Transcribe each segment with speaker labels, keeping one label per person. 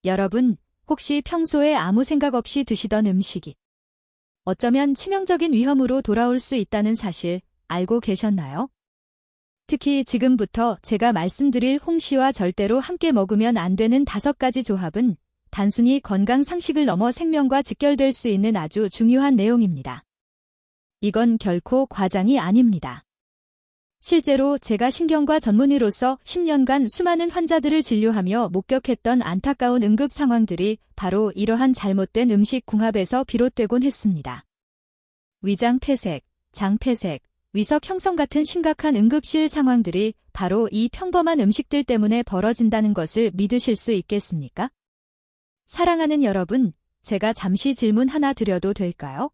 Speaker 1: 여러분, 혹시 평소에 아무 생각 없이 드시던 음식이 어쩌면 치명적인 위험으로 돌아올 수 있다는 사실 알고 계셨나요? 특히 지금부터 제가 말씀드릴 홍시와 절대로 함께 먹으면 안 되는 5가지 조합은 단순히 건강 상식을 넘어 생명과 직결될 수 있는 아주 중요한 내용입니다. 이건 결코 과장이 아닙니다. 실제로 제가 신경과 전문의로서 10년간 수많은 환자들을 진료하며 목격했던 안타까운 응급 상황들이 바로 이러한 잘못된 음식 궁합에서 비롯되곤 했습니다. 위장 폐색, 장 폐색, 위석 형성 같은 심각한 응급실 상황들이 바로 이 평범한 음식들 때문에 벌어진다는 것을 믿으실 수 있겠습니까? 사랑하는 여러분, 제가 잠시 질문 하나 드려도 될까요?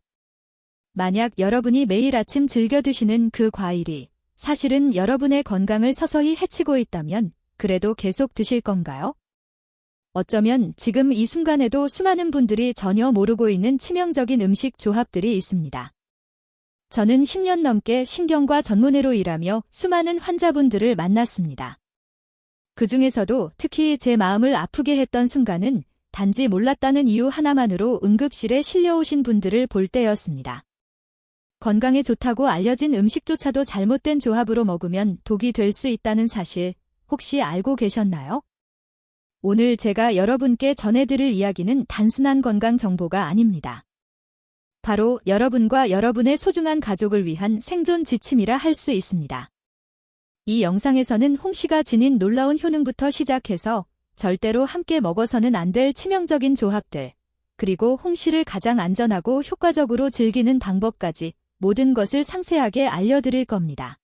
Speaker 1: 만약 여러분이 매일 아침 즐겨 드시는 그 과일이 사실은 여러분의 건강을 서서히 해치고 있다면 그래도 계속 드실 건가요? 어쩌면 지금 이 순간에도 수많은 분들이 전혀 모르고 있는 치명적인 음식 조합들이 있습니다. 저는 10년 넘게 신경과 전문의로 일하며 수많은 환자분들을 만났습니다. 그 중에서도 특히 제 마음을 아프게 했던 순간은 단지 몰랐다는 이유 하나만으로 응급실에 실려오신 분들을 볼 때였습니다. 건강에 좋다고 알려진 음식조차도 잘못된 조합으로 먹으면 독이 될 수 있다는 사실 혹시 알고 계셨나요? 오늘 제가 여러분께 전해드릴 이야기는 단순한 건강 정보가 아닙니다. 바로 여러분과 여러분의 소중한 가족을 위한 생존 지침이라 할 수 있습니다. 이 영상에서는 홍시가 지닌 놀라운 효능부터 시작해서 절대로 함께 먹어서는 안 될 치명적인 조합들, 그리고 홍시를 가장 안전하고 효과적으로 즐기는 방법까지 모든 것을 상세하게 알려드릴 겁니다.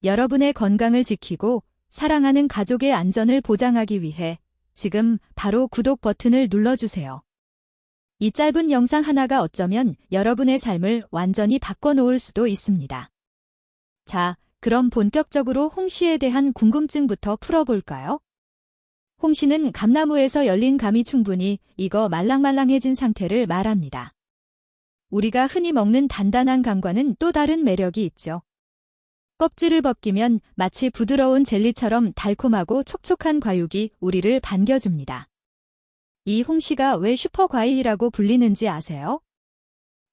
Speaker 1: 여러분의 건강을 지키고 사랑하는 가족의 안전을 보장하기 위해 지금 바로 구독 버튼을 눌러주세요. 이 짧은 영상 하나가 어쩌면 여러분의 삶을 완전히 바꿔놓을 수도 있습니다. 자, 그럼 본격적으로 홍시에 대한 궁금증부터 풀어볼까요? 홍시는 감나무에서 열린 감이 충분히 익어 말랑말랑해진 상태를 말합니다. 우리가 흔히 먹는 단단한 감과는 또 다른 매력이 있죠. 껍질을 벗기면 마치 부드러운 젤리처럼 달콤하고 촉촉한 과육이 우리를 반겨줍니다. 이 홍시가 왜 슈퍼과일이라고 불리는지 아세요?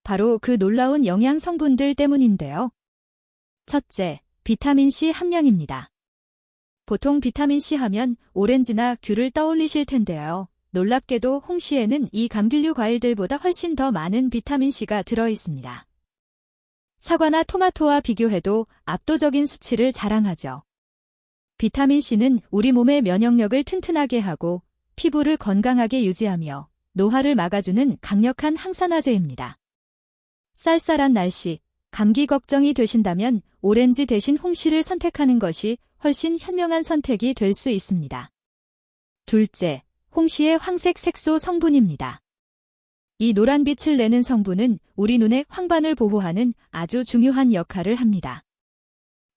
Speaker 1: 바로 그 놀라운 영양 성분들 때문인데요. 첫째, 비타민C 함량입니다. 보통 비타민C 하면 오렌지나 귤을 떠올리실 텐데요. 놀랍게도 홍시에는 이 감귤류 과일들보다 훨씬 더 많은 비타민C가 들어있습니다. 사과나 토마토와 비교해도 압도적인 수치를 자랑하죠. 비타민C는 우리 몸의 면역력을 튼튼하게 하고 피부를 건강하게 유지하며 노화를 막아주는 강력한 항산화제입니다. 쌀쌀한 날씨, 감기 걱정이 되신다면 오렌지 대신 홍시를 선택하는 것이 훨씬 현명한 선택이 될 수 있습니다. 둘째, 홍시의 황색 색소 성분입니다. 이 노란빛을 내는 성분은 우리 눈의 황반을 보호하는 아주 중요한 역할을 합니다.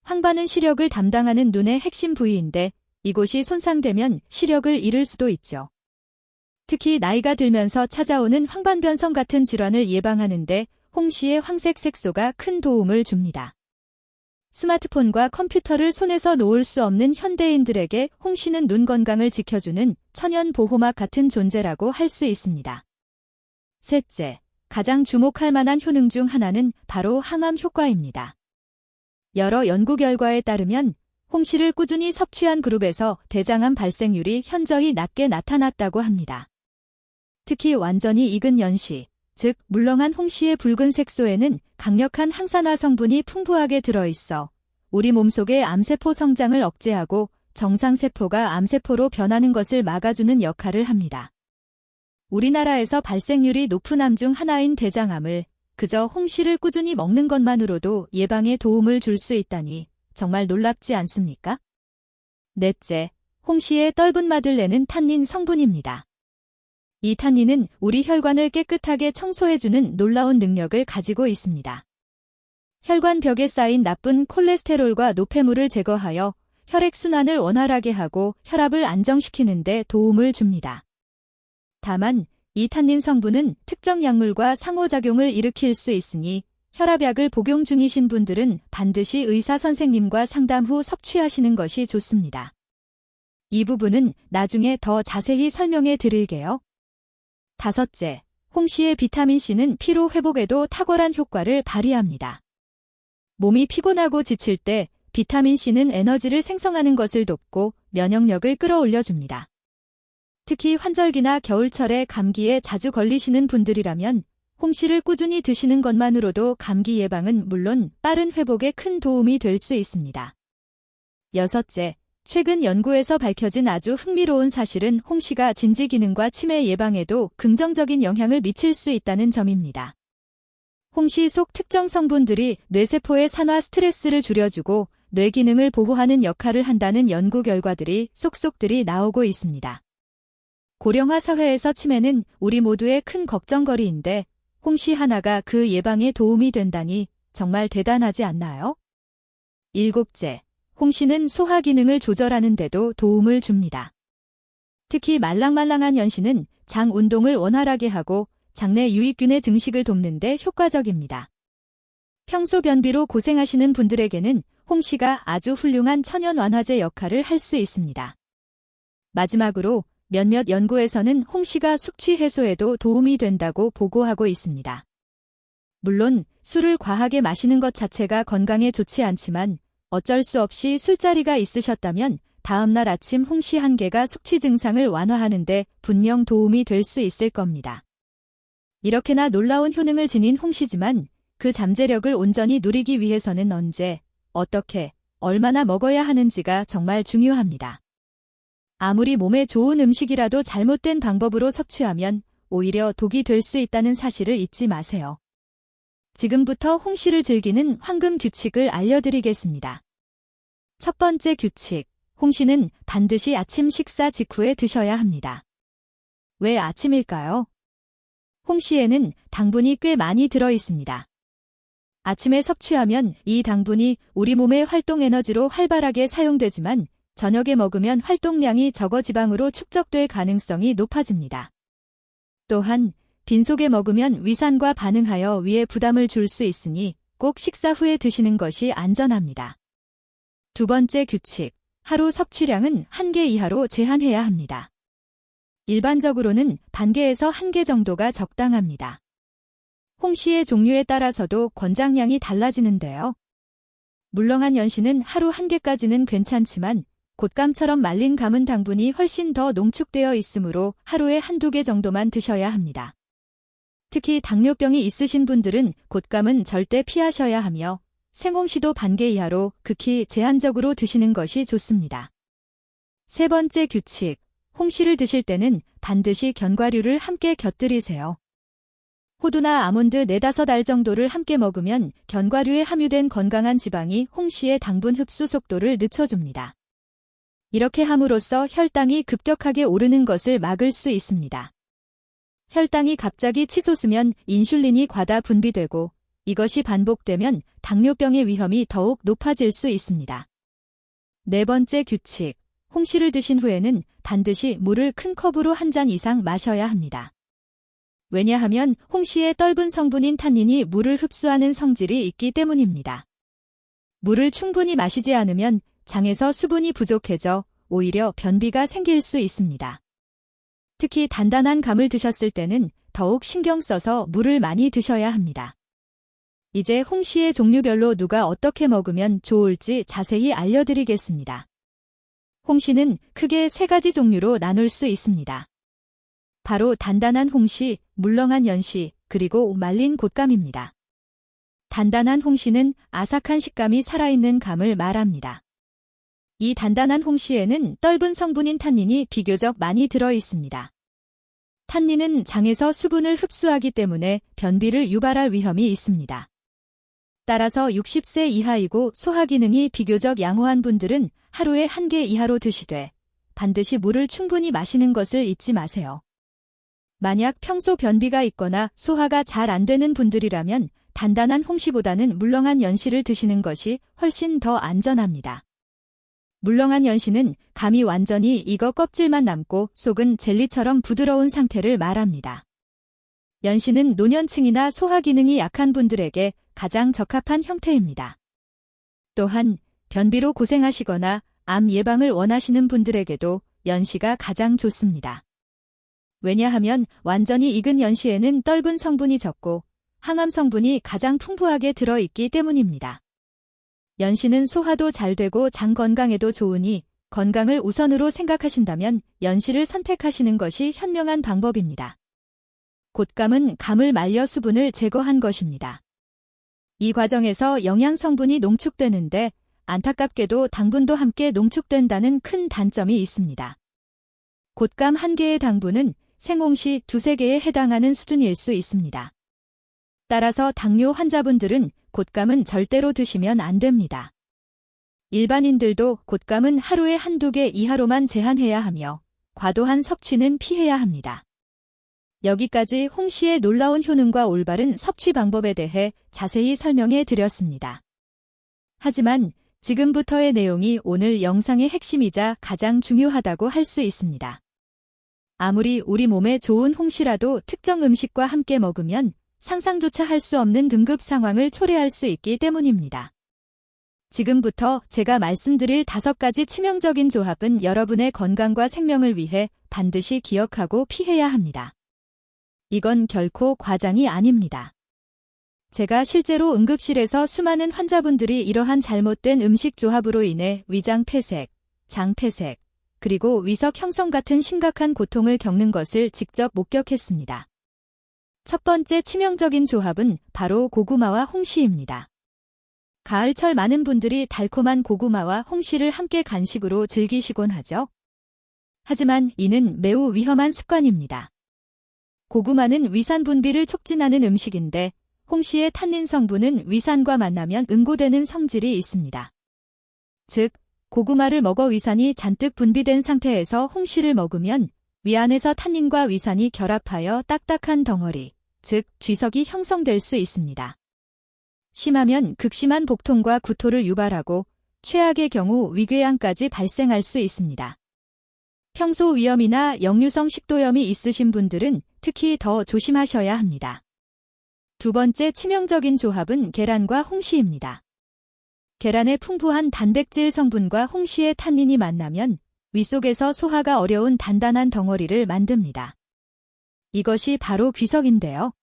Speaker 1: 황반은 시력을 담당하는 눈의 핵심 부위인데 이곳이 손상되면 시력을 잃을 수도 있죠. 특히 나이가 들면서 찾아오는 황반변성 같은 질환을 예방하는 데 홍시의 황색 색소가 큰 도움을 줍니다. 스마트폰과 컴퓨터를 손에서 놓을 수 없는 현대인들에게 홍시는 눈 건강을 지켜주는 천연 보호막 같은 존재라고 할 수 있습니다. 셋째, 가장 주목할 만한 효능 중 하나는 바로 항암 효과입니다. 여러 연구 결과에 따르면 홍시를 꾸준히 섭취한 그룹에서 대장암 발생률이 현저히 낮게 나타났다고 합니다. 특히 완전히 익은 연시, 즉 물렁한 홍시의 붉은 색소에는 강력한 항산화 성분이 풍부하게 들어있어 우리 몸속의 암세포 성장을 억제하고 정상세포가 암세포로 변하는 것을 막아주는 역할을 합니다. 우리나라에서 발생률이 높은 암 중 하나인 대장암을 그저 홍시를 꾸준히 먹는 것만으로도 예방에 도움을 줄 수 있다니 정말 놀랍지 않습니까? 넷째, 홍시의 떫은 맛을 내는 탄닌 성분입니다. 이 탄닌은 우리 혈관을 깨끗하게 청소해주는 놀라운 능력을 가지고 있습니다. 혈관 벽에 쌓인 나쁜 콜레스테롤과 노폐물을 제거하여 혈액순환을 원활하게 하고 혈압을 안정시키는 데 도움을 줍니다. 다만 이 탄닌 성분은 특정 약물과 상호작용을 일으킬 수 있으니 혈압약을 복용 중이신 분들은 반드시 의사 선생님과 상담 후 섭취하시는 것이 좋습니다. 이 부분은 나중에 더 자세히 설명해 드릴게요. 다섯째, 홍시의 비타민C는 피로 회복에도 탁월한 효과를 발휘합니다. 몸이 피곤하고 지칠 때 비타민C는 에너지를 생성하는 것을 돕고 면역력을 끌어올려줍니다. 특히 환절기나 겨울철에 감기에 자주 걸리시는 분들이라면 홍시를 꾸준히 드시는 것만으로도 감기 예방은 물론 빠른 회복에 큰 도움이 될 수 있습니다. 여섯째, 최근 연구에서 밝혀진 아주 흥미로운 사실은 홍시가 진지 기능과 치매 예방에도 긍정적인 영향을 미칠 수 있다는 점입니다. 홍시 속 특정 성분들이 뇌세포의 산화 스트레스를 줄여주고 뇌 기능을 보호하는 역할을 한다는 연구 결과들이 속속들이 나오고 있습니다. 고령화 사회에서 치매는 우리 모두의 큰 걱정거리인데 홍시 하나가 그 예방에 도움이 된다니 정말 대단하지 않나요? 일곱째, 홍시는 소화 기능을 조절하는 데도 도움을 줍니다. 특히 말랑말랑한 연시는 장 운동을 원활하게 하고 장내 유익균의 증식을 돕는 데 효과적입니다. 평소 변비로 고생하시는 분들에게는 홍시가 아주 훌륭한 천연 완화제 역할을 할 수 있습니다. 마지막으로 몇몇 연구에서는 홍시가 숙취 해소에도 도움이 된다고 보고하고 있습니다. 물론 술을 과하게 마시는 것 자체가 건강에 좋지 않지만 어쩔 수 없이 술자리가 있으셨다면 다음날 아침 홍시 한 개가 숙취 증상을 완화하는 데 분명 도움이 될 수 있을 겁니다. 이렇게나 놀라운 효능을 지닌 홍시지만 그 잠재력을 온전히 누리기 위해서는 언제, 어떻게, 얼마나 먹어야 하는지가 정말 중요합니다. 아무리 몸에 좋은 음식이라도 잘못된 방법으로 섭취하면 오히려 독이 될 수 있다는 사실을 잊지 마세요. 지금부터 홍시를 즐기는 황금 규칙을 알려드리겠습니다. 첫 번째 규칙, 홍시는 반드시 아침 식사 직후에 드셔야 합니다. 왜 아침일까요? 홍시에는 당분이 꽤 많이 들어 있습니다. 아침에 섭취하면 이 당분이 우리 몸의 활동 에너지로 활발하게 사용되지만 저녁에 먹으면 활동량이 적어 지방으로 축적될 가능성이 높아집니다. 또한 빈속에 먹으면 위산과 반응하여 위에 부담을 줄 수 있으니 꼭 식사 후에 드시는 것이 안전합니다. 두 번째 규칙, 하루 섭취량은 1개 이하로 제한해야 합니다. 일반적으로는 반 개에서 1개 정도가 적당합니다. 홍시의 종류에 따라서도 권장량이 달라지는데요. 물렁한 연시는 하루 1개까지는 괜찮지만 곶감처럼 말린 감은 당분이 훨씬 더 농축되어 있으므로 하루에 1~2개 정도만 드셔야 합니다. 특히 당뇨병이 있으신 분들은 곶감은 절대 피하셔야 하며 생홍시도 반 개 이하로 극히 제한적으로 드시는 것이 좋습니다. 세 번째 규칙, 홍시를 드실 때는 반드시 견과류를 함께 곁들이세요. 호두나 아몬드 4~5알 정도를 함께 먹으면 견과류에 함유된 건강한 지방이 홍시의 당분 흡수 속도를 늦춰줍니다. 이렇게 함으로써 혈당이 급격하게 오르는 것을 막을 수 있습니다. 혈당이 갑자기 치솟으면 인슐린이 과다 분비되고 이것이 반복되면 당뇨병의 위험이 더욱 높아질 수 있습니다. 네 번째 규칙, 홍시를 드신 후에는 반드시 물을 큰 컵으로 1잔 이상 마셔야 합니다. 왜냐하면 홍시의 떫은 성분인 탄닌이 물을 흡수하는 성질이 있기 때문입니다. 물을 충분히 마시지 않으면 장에서 수분이 부족해져 오히려 변비가 생길 수 있습니다. 특히 단단한 감을 드셨을 때는 더욱 신경 써서 물을 많이 드셔야 합니다. 이제 홍시의 종류별로 누가 어떻게 먹으면 좋을지 자세히 알려드리겠습니다. 홍시는 크게 3가지 종류로 나눌 수 있습니다. 바로 단단한 홍시, 물렁한 연시, 그리고 말린 곶감입니다. 단단한 홍시는 아삭한 식감이 살아있는 감을 말합니다. 이 단단한 홍시에는 떫은 성분인 탄닌이 비교적 많이 들어 있습니다. 탄닌은 장에서 수분을 흡수하기 때문에 변비를 유발할 위험이 있습니다. 따라서 60세 이하이고 소화 기능이 비교적 양호한 분들은 하루에 1개 이하로 드시되 반드시 물을 충분히 마시는 것을 잊지 마세요. 만약 평소 변비가 있거나 소화가 잘 안 되는 분들이라면 단단한 홍시보다는 물렁한 연시를 드시는 것이 훨씬 더 안전합니다. 물렁한 연시는 감이 완전히 익어 껍질만 남고 속은 젤리처럼 부드러운 상태를 말합니다. 연시는 노년층이나 소화 기능이 약한 분들에게 가장 적합한 형태입니다. 또한 변비로 고생하시거나 암 예방을 원하시는 분들에게도 연시가 가장 좋습니다. 왜냐하면 완전히 익은 연시에는 떫은 성분이 적고 항암 성분이 가장 풍부하게 들어있기 때문입니다. 연시는 소화도 잘 되고 장 건강에도 좋으니 건강을 우선으로 생각하신다면 연시를 선택하시는 것이 현명한 방법입니다. 곶감은 감을 말려 수분을 제거한 것입니다. 이 과정에서 영양 성분이 농축되는데 안타깝게도 당분도 함께 농축된다는 큰 단점이 있습니다. 곶감 한 개의 당분은 생홍시 2~3개에 해당하는 수준일 수 있습니다. 따라서 당뇨 환자분들은 곶감은 절대로 드시면 안 됩니다. 일반인들도 곶감은 하루에 1~2개 이하로만 제한해야 하며 과도한 섭취는 피해야 합니다. 여기까지 홍시의 놀라운 효능과 올바른 섭취 방법에 대해 자세히 설명해 드렸습니다. 하지만 지금부터의 내용이 오늘 영상의 핵심이자 가장 중요하다고 할 수 있습니다. 아무리 우리 몸에 좋은 홍시라도 특정 음식과 함께 먹으면 상상조차 할 수 없는 등급 상황을 초래할 수 있기 때문입니다. 지금부터 제가 말씀드릴 5가지 치명적인 조합은 여러분의 건강과 생명을 위해 반드시 기억하고 피해야 합니다. 이건 결코 과장이 아닙니다. 제가 실제로 응급실에서 수많은 환자분들이 이러한 잘못된 음식 조합으로 인해 위장 폐색, 장 폐색, 그리고 위석 형성 같은 심각한 고통을 겪는 것을 직접 목격했습니다. 첫 번째 치명적인 조합은 바로 고구마와 홍시입니다. 가을철 많은 분들이 달콤한 고구마와 홍시를 함께 간식으로 즐기시곤 하죠. 하지만 이는 매우 위험한 습관입니다. 고구마는 위산 분비를 촉진하는 음식인데 홍시의 탄닌 성분은 위산과 만나면 응고되는 성질이 있습니다. 즉, 고구마를 먹어 위산이 잔뜩 분비된 상태에서 홍시를 먹으면 위 안에서 탄닌과 위산이 결합하여 딱딱한 덩어리, 즉 쥐석이 형성될 수 있습니다. 심하면 극심한 복통과 구토를 유발하고 최악의 경우 위궤양까지 발생할 수 있습니다. 평소 위염이나 역류성 식도염이 있으신 분들은 특히 더 조심하셔야 합니다. 두 번째 치명적인 조합은 계란과 홍시입니다. 계란의 풍부한 단백질 성분과 홍시의 탄닌이 만나면 위 속에서 소화가 어려운 단단한 덩어리를 만듭니다. 이것이 바로 귀석인데요.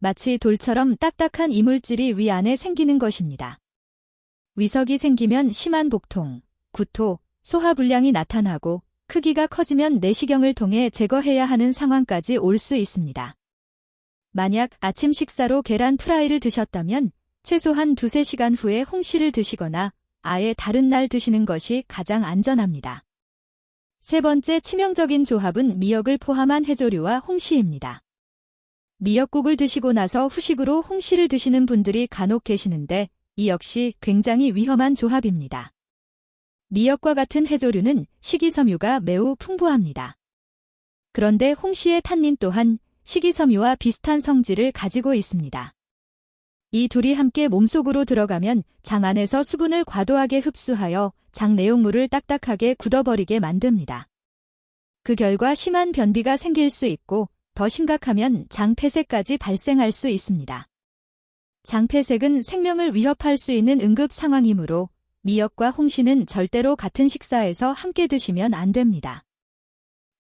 Speaker 1: 마치 돌처럼 딱딱한 이물질이 위 안에 생기는 것입니다. 위석이 생기면 심한 복통, 구토, 소화불량이 나타나고 크기가 커지면 내시경을 통해 제거해야 하는 상황까지 올 수 있습니다. 만약 아침 식사로 계란 프라이를 드셨다면 최소한 2~3시간 후에 홍시를 드시거나 아예 다른 날 드시는 것이 가장 안전합니다. 세 번째 치명적인 조합은 미역을 포함한 해조류와 홍시입니다. 미역국을 드시고 나서 후식으로 홍시를 드시는 분들이 간혹 계시는데 이 역시 굉장히 위험한 조합입니다. 미역과 같은 해조류는 식이섬유가 매우 풍부합니다. 그런데 홍시의 탄닌 또한 식이섬유와 비슷한 성질을 가지고 있습니다. 이 둘이 함께 몸속으로 들어가면 장 안에서 수분을 과도하게 흡수하여 장 내용물을 딱딱하게 굳어버리게 만듭니다. 그 결과 심한 변비가 생길 수 있고 더 심각하면 장 폐색까지 발생할 수 있습니다. 장 폐색은 생명을 위협할 수 있는 응급 상황이므로 미역과 홍시는 절대로 같은 식사에서 함께 드시면 안 됩니다.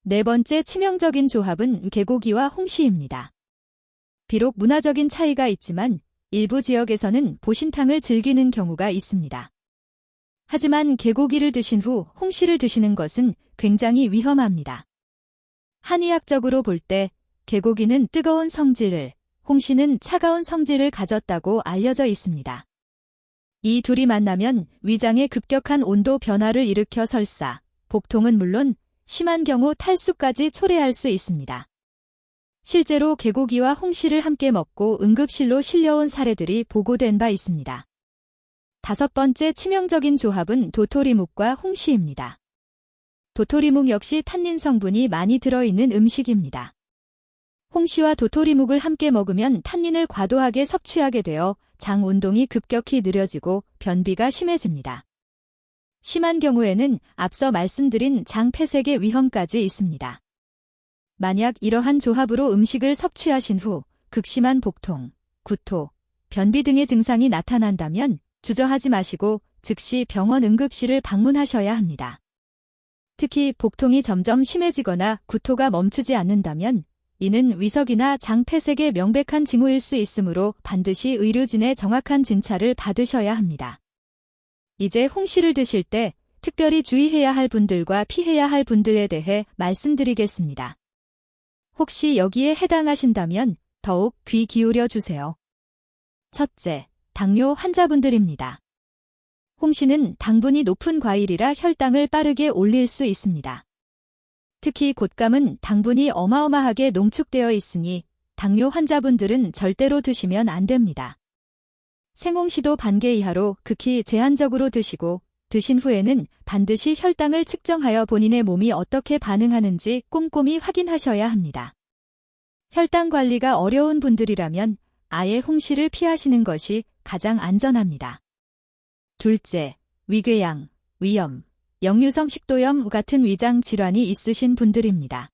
Speaker 1: 네 번째 치명적인 조합은 개고기와 홍시입니다. 비록 문화적인 차이가 있지만 일부 지역에서는 보신탕을 즐기는 경우가 있습니다. 하지만 개고기를 드신 후 홍시를 드시는 것은 굉장히 위험합니다. 한의학적으로 볼 때 개고기는 뜨거운 성질을, 홍시는 차가운 성질을 가졌다고 알려져 있습니다. 이 둘이 만나면 위장에 급격한 온도 변화를 일으켜 설사, 복통은 물론 심한 경우 탈수까지 초래할 수 있습니다. 실제로 개고기와 홍시를 함께 먹고 응급실로 실려온 사례들이 보고된 바 있습니다. 다섯 번째 치명적인 조합은 도토리묵과 홍시입니다. 도토리묵 역시 탄닌 성분이 많이 들어있는 음식입니다. 홍시와 도토리묵을 함께 먹으면 탄닌을 과도하게 섭취하게 되어 장 운동이 급격히 느려지고 변비가 심해집니다. 심한 경우에는 앞서 말씀드린 장 폐색의 위험까지 있습니다. 만약 이러한 조합으로 음식을 섭취하신 후 극심한 복통, 구토, 변비 등의 증상이 나타난다면 주저하지 마시고 즉시 병원 응급실을 방문하셔야 합니다. 특히 복통이 점점 심해지거나 구토가 멈추지 않는다면 이는 위석이나 장 폐색의 명백한 징후일 수 있으므로 반드시 의료진의 정확한 진찰을 받으셔야 합니다. 이제 홍시를 드실 때 특별히 주의해야 할 분들과 피해야 할 분들에 대해 말씀드리겠습니다. 혹시 여기에 해당하신다면 더욱 귀 기울여 주세요. 첫째, 당뇨 환자분들입니다. 홍시는 당분이 높은 과일이라 혈당을 빠르게 올릴 수 있습니다. 특히 곶감은 당분이 어마어마하게 농축되어 있으니 당뇨 환자분들은 절대로 드시면 안 됩니다. 생홍시도 반개 이하로 극히 제한적으로 드시고 드신 후에는 반드시 혈당을 측정하여 본인의 몸이 어떻게 반응하는지 꼼꼼히 확인하셔야 합니다. 혈당 관리가 어려운 분들이라면 아예 홍시를 피하시는 것이 가장 안전합니다. 둘째, 위궤양, 위염, 역류성 식도염 같은 위장 질환이 있으신 분들입니다.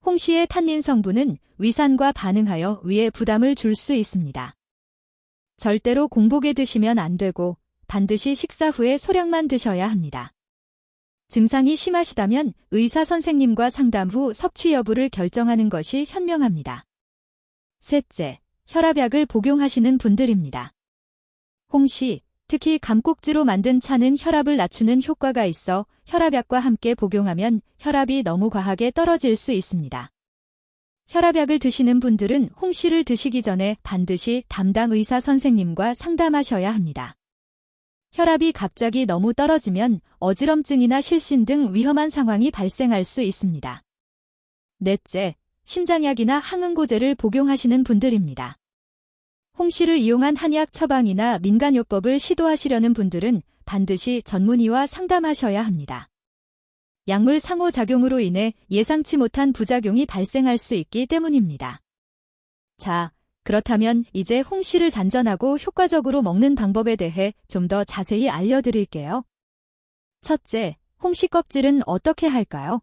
Speaker 1: 홍시의 탄닌 성분은 위산과 반응하여 위에 부담을 줄 수 있습니다. 절대로 공복에 드시면 안 되고 반드시 식사 후에 소량만 드셔야 합니다. 증상이 심하시다면 의사 선생님과 상담 후 섭취 여부를 결정하는 것이 현명합니다. 셋째, 혈압약을 복용하시는 분들입니다. 홍시, 특히 감꼭지로 만든 차는 혈압을 낮추는 효과가 있어 혈압약과 함께 복용하면 혈압이 너무 과하게 떨어질 수 있습니다. 혈압약을 드시는 분들은 홍시를 드시기 전에 반드시 담당 의사 선생님과 상담하셔야 합니다. 혈압이 갑자기 너무 떨어지면 어지럼증이나 실신 등 위험한 상황이 발생할 수 있습니다. 넷째, 심장약이나 항응고제를 복용하시는 분들입니다. 홍시를 이용한 한약 처방이나 민간요법을 시도하시려는 분들은 반드시 전문의와 상담하셔야 합니다. 약물 상호작용으로 인해 예상치 못한 부작용이 발생할 수 있기 때문입니다. 자, 그렇다면 이제 홍시를 잔전하고 효과적으로 먹는 방법에 대해 좀 더 자세히 알려드릴게요. 첫째, 홍시 껍질은 어떻게 할까요?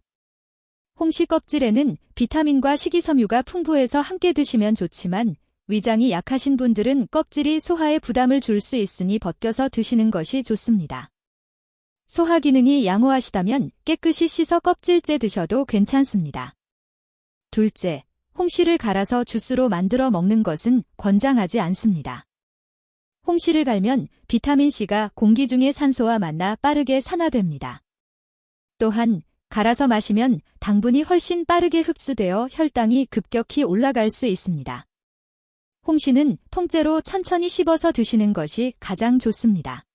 Speaker 1: 홍시 껍질에는 비타민과 식이섬유가 풍부해서 함께 드시면 좋지만 위장이 약하신 분들은 껍질이 소화에 부담을 줄 수 있으니 벗겨서 드시는 것이 좋습니다. 소화 기능이 양호하시다면 깨끗이 씻어 껍질째 드셔도 괜찮습니다. 둘째, 홍시를 갈아서 주스로 만들어 먹는 것은 권장하지 않습니다. 홍시를 갈면 비타민C가 공기 중의 산소와 만나 빠르게 산화됩니다. 또한 갈아서 마시면 당분이 훨씬 빠르게 흡수되어 혈당이 급격히 올라갈 수 있습니다. 홍시는 통째로 천천히 씹어서 드시는 것이 가장 좋습니다.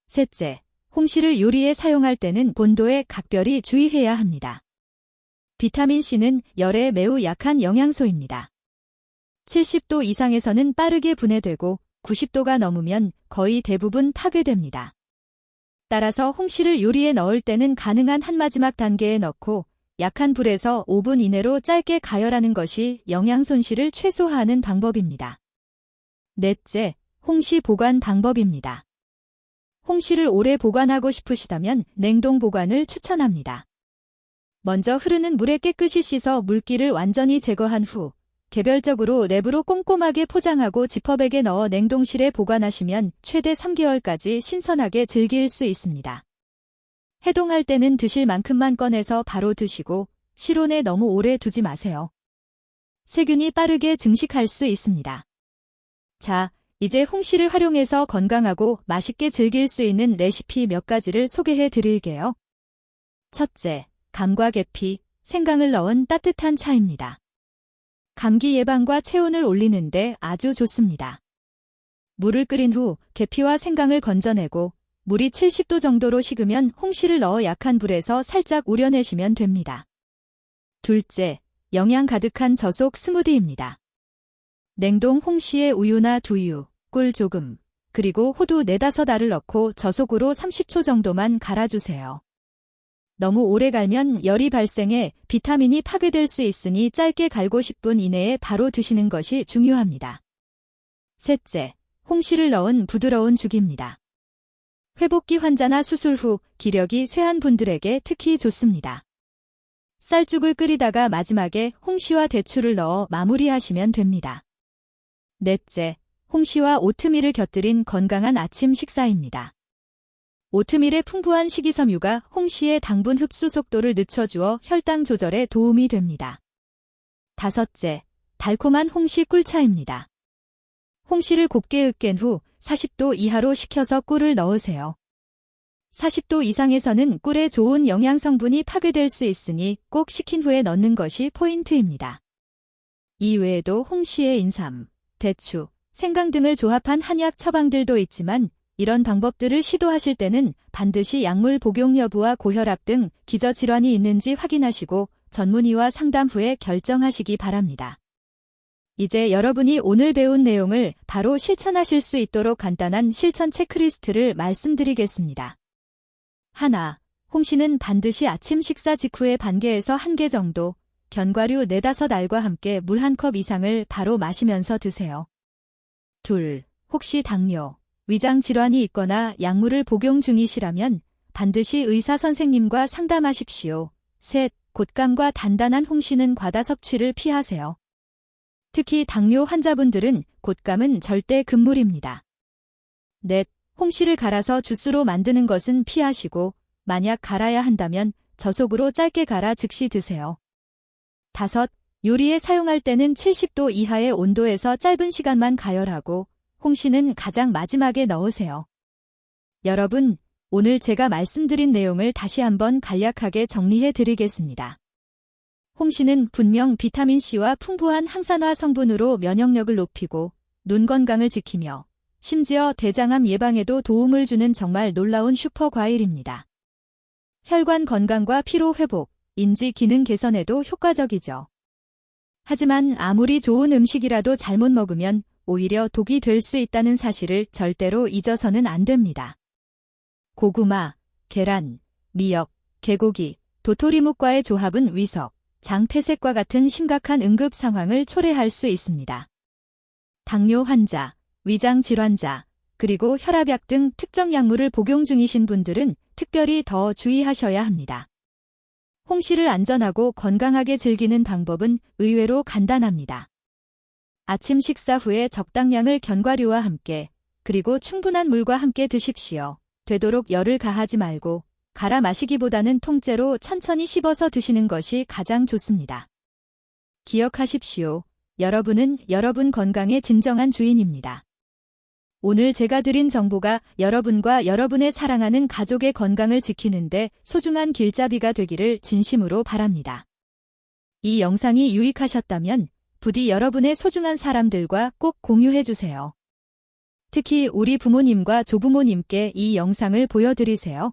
Speaker 1: 셋째, 홍시를 요리에 사용할 때는 온도에 각별히 주의해야 합니다. 비타민C는 열에 매우 약한 영양소입니다. 70도 이상에서는 빠르게 분해되고 90도가 넘으면 거의 대부분 파괴됩니다. 따라서 홍시를 요리에 넣을 때는 가능한 한 마지막 단계에 넣고 약한 불에서 5분 이내로 짧게 가열하는 것이 영양 손실을 최소화하는 방법입니다. 넷째, 홍시 보관 방법입니다. 홍시를 오래 보관하고 싶으시다면 냉동 보관을 추천합니다. 먼저 흐르는 물에 깨끗이 씻어 물기를 완전히 제거한 후 개별적으로 랩으로 꼼꼼하게 포장하고 지퍼백에 넣어 냉동실에 보관하시면 최대 3개월까지 신선하게 즐길 수 있습니다. 해동할 때는 드실 만큼만 꺼내서 바로 드시고 실온에 너무 오래 두지 마세요. 세균이 빠르게 증식할 수 있습니다. 자, 이제 홍시를 활용해서 건강하고 맛있게 즐길 수 있는 레시피 몇 가지를 소개해 드릴게요. 첫째, 감과 계피, 생강을 넣은 따뜻한 차입니다. 감기 예방과 체온을 올리는데 아주 좋습니다. 물을 끓인 후 계피와 생강을 건져내고 물이 70도 정도로 식으면 홍시를 넣어 약한 불에서 살짝 우려내시면 됩니다. 둘째, 영양 가득한 저속 스무디입니다. 냉동 홍시에 우유나 두유, 꿀 조금, 그리고 호두 4-5알을 넣고 저속으로 30초 정도만 갈아주세요. 너무 오래 갈면 열이 발생해 비타민이 파괴될 수 있으니 짧게 갈고 10분 이내에 바로 드시는 것이 중요합니다. 셋째, 홍시를 넣은 부드러운 죽입니다. 회복기 환자나 수술 후 기력이 쇠한 분들에게 특히 좋습니다. 쌀죽을 끓이다가 마지막에 홍시와 대추를 넣어 마무리하시면 됩니다. 넷째, 홍시와 오트밀을 곁들인 건강한 아침 식사입니다. 오트밀의 풍부한 식이섬유가 홍시의 당분 흡수 속도를 늦춰주어 혈당 조절에 도움이 됩니다. 다섯째, 달콤한 홍시 꿀차입니다. 홍시를 곱게 으깬 후 40도 이하로 식혀서 꿀을 넣으세요. 40도 이상에서는 꿀에 좋은 영양 성분이 파괴될 수 있으니 꼭 식힌 후에 넣는 것이 포인트입니다. 이 외에도 홍시에 인삼, 대추, 생강 등을 조합한 한약 처방들도 있지만 이런 방법들을 시도하실 때는 반드시 약물 복용 여부와 고혈압 등 기저질환이 있는지 확인하시고 전문의와 상담 후에 결정하시기 바랍니다. 이제 여러분이 오늘 배운 내용을 바로 실천하실 수 있도록 간단한 실천 체크리스트를 말씀드리겠습니다. 하나, 홍시는 반드시 아침 식사 직후에 반개에서 1개 정도, 견과류 4-5알과 함께 물 1컵 이상을 바로 마시면서 드세요. 둘, 혹시 당뇨, 위장 질환이 있거나 약물을 복용 중이시라면 반드시 의사 선생님과 상담하십시오. 셋, 곶감과 단단한 홍시는 과다 섭취를 피하세요. 특히 당뇨 환자분들은 곶감은 절대 금물입니다. 넷, 홍시를 갈아서 주스로 만드는 것은 피하시고 만약 갈아야 한다면 저속으로 짧게 갈아 즉시 드세요. 다섯, 요리에 사용할 때는 70도 이하의 온도에서 짧은 시간만 가열하고 홍시는 가장 마지막에 넣으세요. 여러분, 오늘 제가 말씀드린 내용을 다시 한번 간략하게 정리해 드리겠습니다. 홍시는 분명 비타민C와 풍부한 항산화 성분으로 면역력을 높이고 눈 건강을 지키며 심지어 대장암 예방에도 도움을 주는 정말 놀라운 슈퍼 과일입니다. 혈관 건강과 피로 회복, 인지 기능 개선에도 효과적이죠. 하지만 아무리 좋은 음식이라도 잘못 먹으면 오히려 독이 될 수 있다는 사실을 절대로 잊어서는 안 됩니다. 고구마, 계란, 미역, 개고기, 도토리묵과의 조합은 위석, 장폐색과 같은 심각한 응급 상황을 초래할 수 있습니다. 당뇨 환자, 위장 질환자, 그리고 혈압약 등 특정 약물을 복용 중이신 분들은 특별히 더 주의하셔야 합니다. 홍시를 안전하고 건강하게 즐기는 방법은 의외로 간단합니다. 아침 식사 후에 적당량을 견과류와 함께, 그리고 충분한 물과 함께 드십시오. 되도록 열을 가하지 말고 갈아 마시기보다는 통째로 천천히 씹어서 드시는 것이 가장 좋습니다. 기억하십시오. 여러분은 여러분 건강의 진정한 주인입니다. 오늘 제가 드린 정보가 여러분과 여러분의 사랑하는 가족의 건강을 지키는데 소중한 길잡이가 되기를 진심으로 바랍니다. 이 영상이 유익하셨다면 부디 여러분의 소중한 사람들과 꼭 공유해주세요. 특히 우리 부모님과 조부모님께 이 영상을 보여드리세요.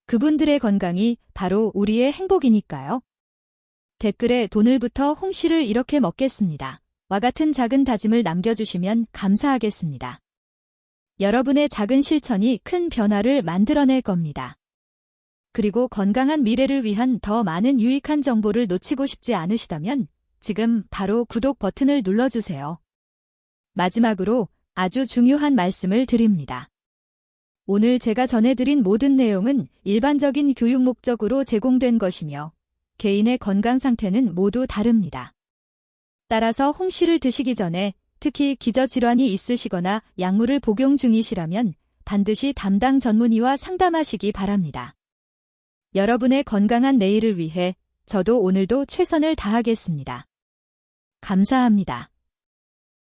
Speaker 1: 그분들의 건강이 바로 우리의 행복이니까요. 댓글에 오늘부터 홍시를 이렇게 먹겠습니다. 와 같은 작은 다짐을 남겨주시면 감사하겠습니다. 여러분의 작은 실천이 큰 변화를 만들어낼 겁니다. 그리고 건강한 미래를 위한 더 많은 유익한 정보를 놓치고 싶지 않으시다면 지금 바로 구독 버튼을 눌러주세요. 마지막으로 아주 중요한 말씀을 드립니다. 오늘 제가 전해드린 모든 내용은 일반적인 교육 목적으로 제공된 것이며 개인의 건강 상태는 모두 다릅니다. 따라서 홍시를 드시기 전에 특히 기저질환이 있으시거나 약물을 복용 중이시라면 반드시 담당 전문의와 상담하시기 바랍니다. 여러분의 건강한 내일을 위해 저도 오늘도 최선을 다하겠습니다. 감사합니다.